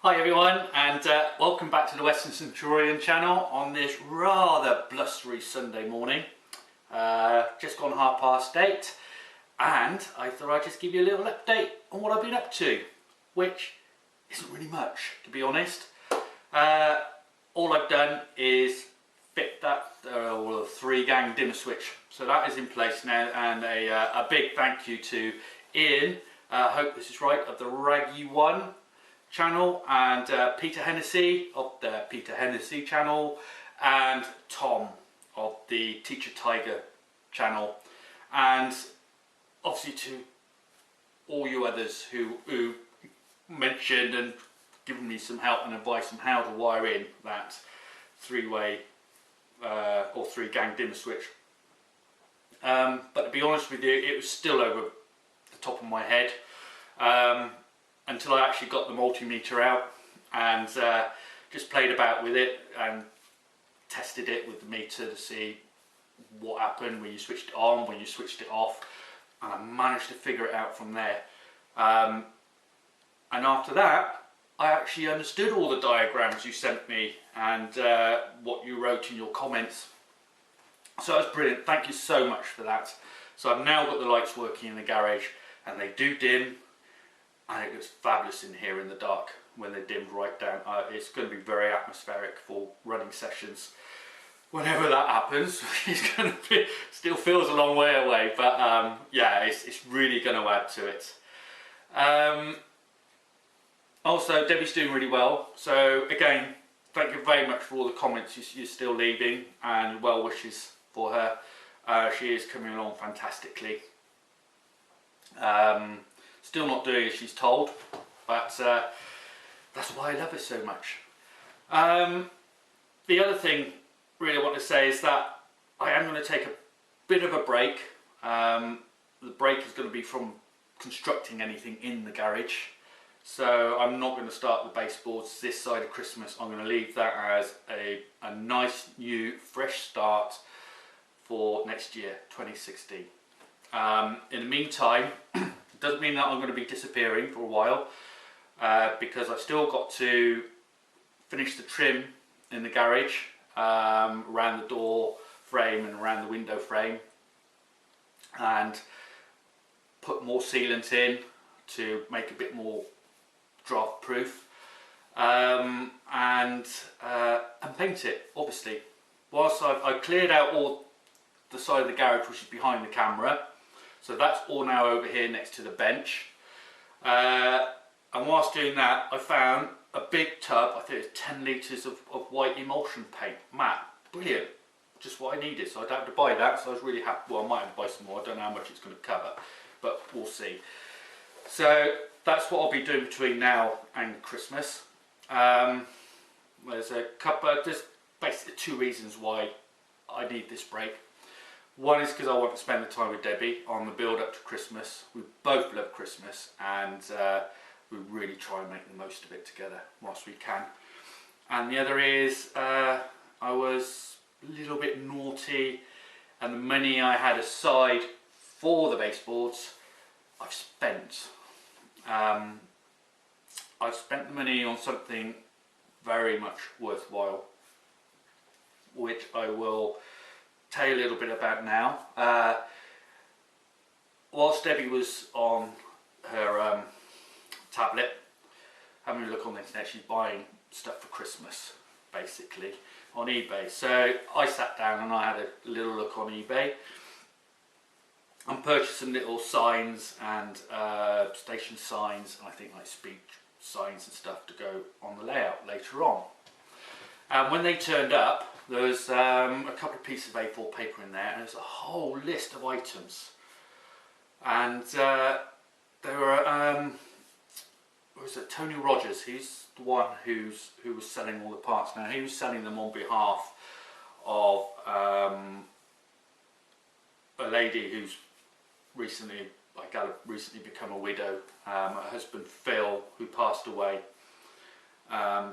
Hi everyone, and welcome back to the Western Centurion channel on this rather blustery Sunday morning. Just gone 8:30, and I thought I'd just give you a little update on what I've been up to, which isn't really much, to be honest. All I've done is fit that 3-gang dimmer switch, so that is in place now, and a big thank you to Ian, I hope this is right, of the Raggy One channel, and Peter Hennessy of the Peter Hennessy channel, and Tom of the Teacher Tiger channel, and obviously to all you others who mentioned and given me some help and advice on how to wire in that 3-way or 3-gang dimmer switch. But to be honest with you, it was still over the top of my head until I actually got the multimeter out and just played about with it and tested it with the meter to see what happened when you switched it on, when you switched it off, and I managed to figure it out from there. And after that, I actually understood all the diagrams you sent me and what you wrote in your comments. So that was brilliant, thank you so much for that. So I've now got the lights working in the garage, and they do dim, and it looks fabulous in here in the dark when they're dimmed right down. It's going to be very atmospheric for running sessions. Whenever that happens, it's going to be, still feels a long way away, but yeah, it's really going to add to it. Also, Debbie's doing really well, so again, thank you very much for all the comments you're still leaving and well wishes for her. She is coming along fantastically. Still not doing as she's told, but that's why I love her so much. The other thing really I want to say is that I am going to take a bit of a break. The break is going to be from constructing anything in the garage. So I'm not going to start the baseboards this side of Christmas. I'm going to leave that as a nice new fresh start for next year, 2016. In the meantime, it doesn't mean that I'm going to be disappearing for a while, because I've still got to finish the trim in the garage, around the door frame and around the window frame, and put more sealant in to make a bit more draft proof, and paint it, obviously. Whilst I've cleared out all the side of the garage which is behind the camera, so that's all now over here next to the bench, and whilst doing that I found a big tub, I think it's 10 litres of white emulsion paint, matte, brilliant, just what I needed, so I don't have to buy that, so I was really happy. Well, I might have to buy some more, I don't know how much it's going to cover, but we'll see. So that's what I'll be doing between now and Christmas. There's basically 2 reasons why I need this break. One is because I want to spend the time with Debbie on the build up to Christmas. We both love Christmas, and we really try and make the most of it together whilst we can. And the other is I was a little bit naughty, and the money I had aside for the baseboards I've spent. I've spent the money on something very much worthwhile, which I will tell you a little bit about now. Whilst Debbie was on her tablet having a look on the internet, she's buying stuff for Christmas basically on eBay. So I sat down and I had a little look on eBay and purchased some little signs and station signs, and I think like speed signs and stuff to go on the layout later on. And when they turned up, there was a couple of pieces of A4 paper in there, and there's a whole list of items. And there were, was it Tony Rogers? He's the one who was selling all the parts. Now he was selling them on behalf of a lady who's recently become a widow. Her husband Phil, who passed away.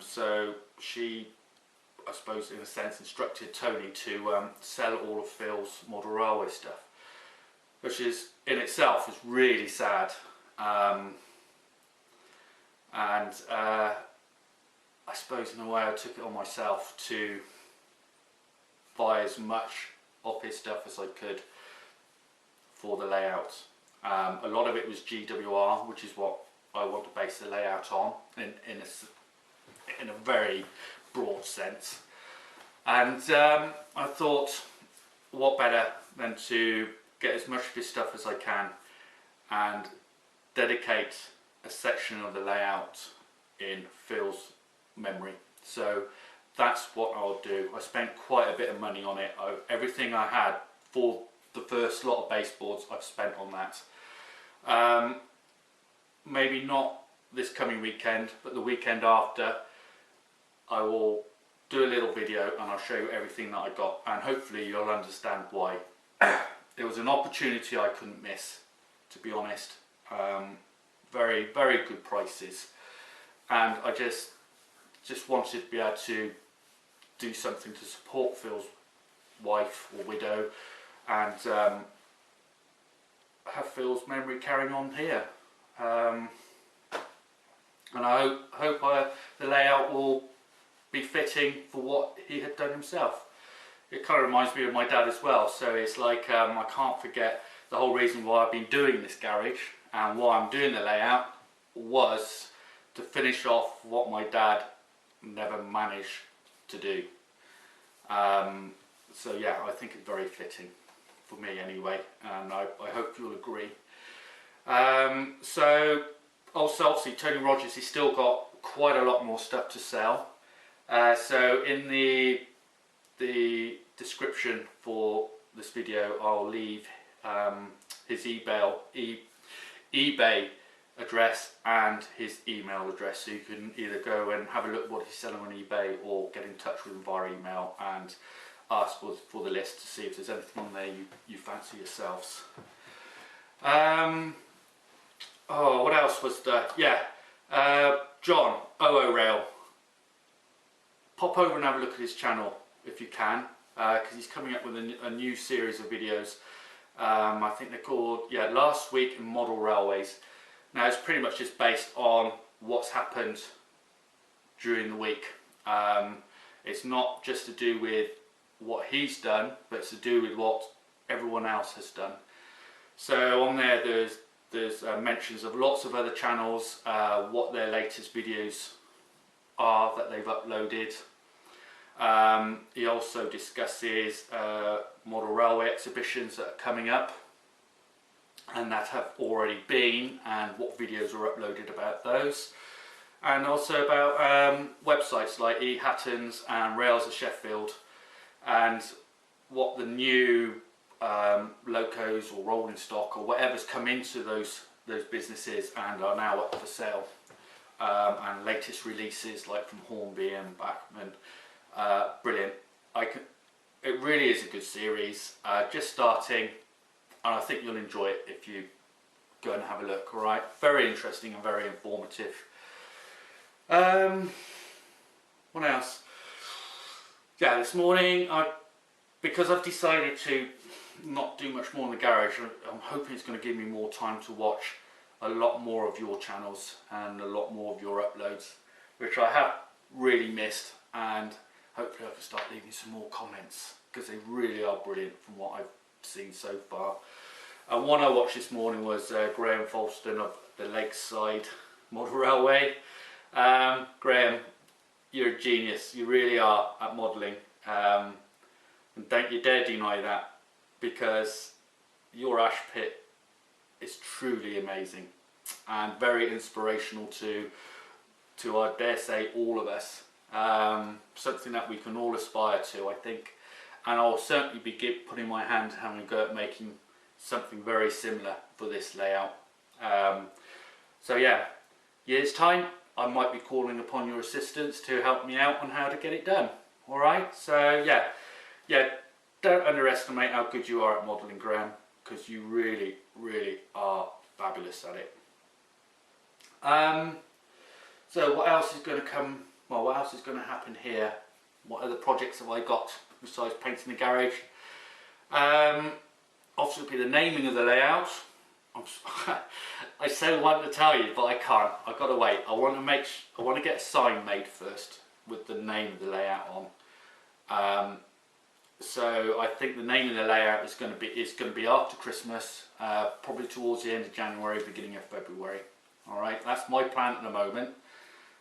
So she, I suppose in a sense, instructed Tony to sell all of Phil's model railway stuff, which is in itself is really sad. And I suppose in a way I took it on myself to buy as much of his stuff as I could for the layout. A lot of it was GWR, which is what I want to base the layout on in a very broad sense. And I thought, what better than to get as much of his stuff as I can and dedicate a section of the layout in Phil's memory. So that's what I'll do. I spent quite a bit of money on it. Everything I had for the first lot of baseboards I've spent on that. Maybe not this coming weekend, but the weekend after I will do a little video and I'll show you everything that I got, and hopefully you'll understand why. It was an opportunity I couldn't miss, to be honest. Very, very good prices, and I just wanted to be able to do something to support Phil's wife or widow, and have Phil's memory carrying on here. And I hope the layout will be fitting for what he had done himself. It kind of reminds me of my dad as well, so it's like I can't forget the whole reason why I've been doing this garage and why I'm doing the layout was to finish off what my dad never managed to do. So yeah, I think it's very fitting for me anyway, and I hope you'll agree. So also obviously Tony Rogers, he's still got quite a lot more stuff to sell. So in the description for this video I'll leave his eBay address and his email address, so you can either go and have a look what he's selling on eBay or get in touch with him via email and ask for the list to see if there's anything on there you fancy yourselves. Oh, what else was there? Yeah, John, OO Rail. Pop over and have a look at his channel if you can, because he's coming up with a new series of videos. I think they're called, yeah, Last Week in Model Railways. Now it's pretty much just based on what's happened during the week. It's not just to do with what he's done, but it's to do with what everyone else has done. So on there there's mentions of lots of other channels, what their latest videos are that they've uploaded. He also discusses model railway exhibitions that are coming up and that have already been, and what videos are uploaded about those, and also about websites like eHattons and Rails of Sheffield, and what the new locos or rolling stock or whatever's come into those businesses and are now up for sale, and latest releases like from Hornby and Bachman. Brilliant. It really is a good series, just starting, and I think you'll enjoy it if you go and have a look. Alright, very interesting and very informative. What else? Yeah, this morning because I've decided to not do much more in the garage, I'm hoping it's going to give me more time to watch a lot more of your channels and a lot more of your uploads, which I have really missed, and hopefully I can start leaving some more comments, because they really are brilliant from what I've seen so far. And one I watched this morning was Graham Falston of the Lakeside Model Railway. Graham, you're a genius, you really are at modelling, and don't you dare deny that, because your ash pit is truly amazing and very inspirational to I dare say all of us. Something that we can all aspire to, I think, and I'll certainly be putting my hand to having a go at making something very similar for this layout. So yeah, year's time I might be calling upon your assistance to help me out on how to get it done. Alright, so yeah, don't underestimate how good you are at modelling, Graham, because you really, really are fabulous at it. So what else is going to come? Well, what else is going to happen here? What other projects have I got besides painting the garage? Obviously, it'll be the naming of the layout. I so want to tell you, but I can't. I've got to wait. I want to get a sign made first with the name of the layout on. So I think the name of the layout is going to be after Christmas, probably towards the end of January, beginning of February. All right, that's my plan at the moment.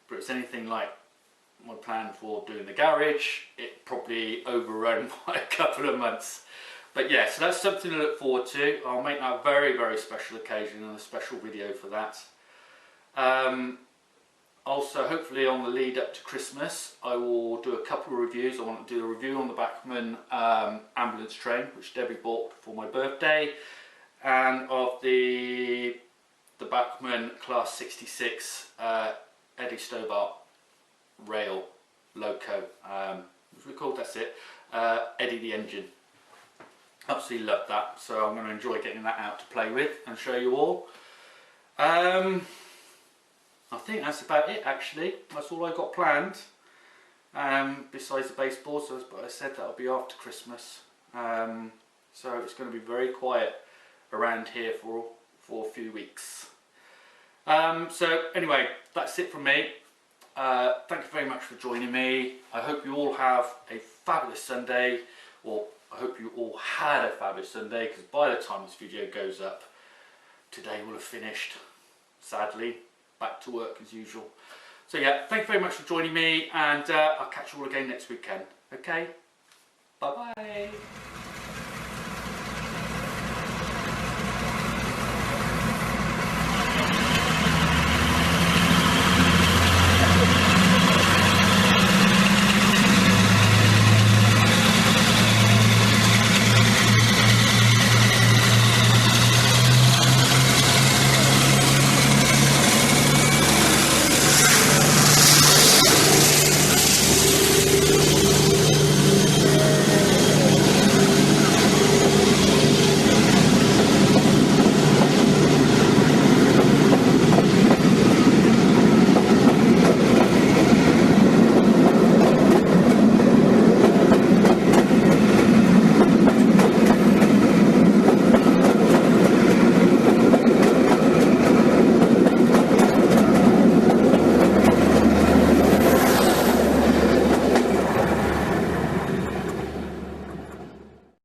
But if it's anything like my plan for doing the garage, it probably overrun by a couple of months. But yeah, so that's something to look forward to. I'll make that a very, very special occasion and a special video for that. Also, hopefully on the lead up to Christmas, I will do a couple of reviews. I want to do a review on the Bachmann ambulance train, which Debbie bought for my birthday, and of the Bachmann Class 66 Eddie Stobart rail loco, which we called, that's it, Eddie the engine. Absolutely love that, so I'm going to enjoy getting that out to play with and show you all. I think that's about it actually. That's all I got planned. Besides the baseboards, but I said that'll be after Christmas. So it's going to be very quiet around here for a few weeks. So anyway, that's it from me. Thank you very much for joining me. I hope you all have a fabulous Sunday, or I hope you all had a fabulous Sunday, because by the time this video goes up, today will have finished, sadly. Back to work as usual. So yeah, thank you very much for joining me, and I'll catch you all again next weekend. Okay, bye bye.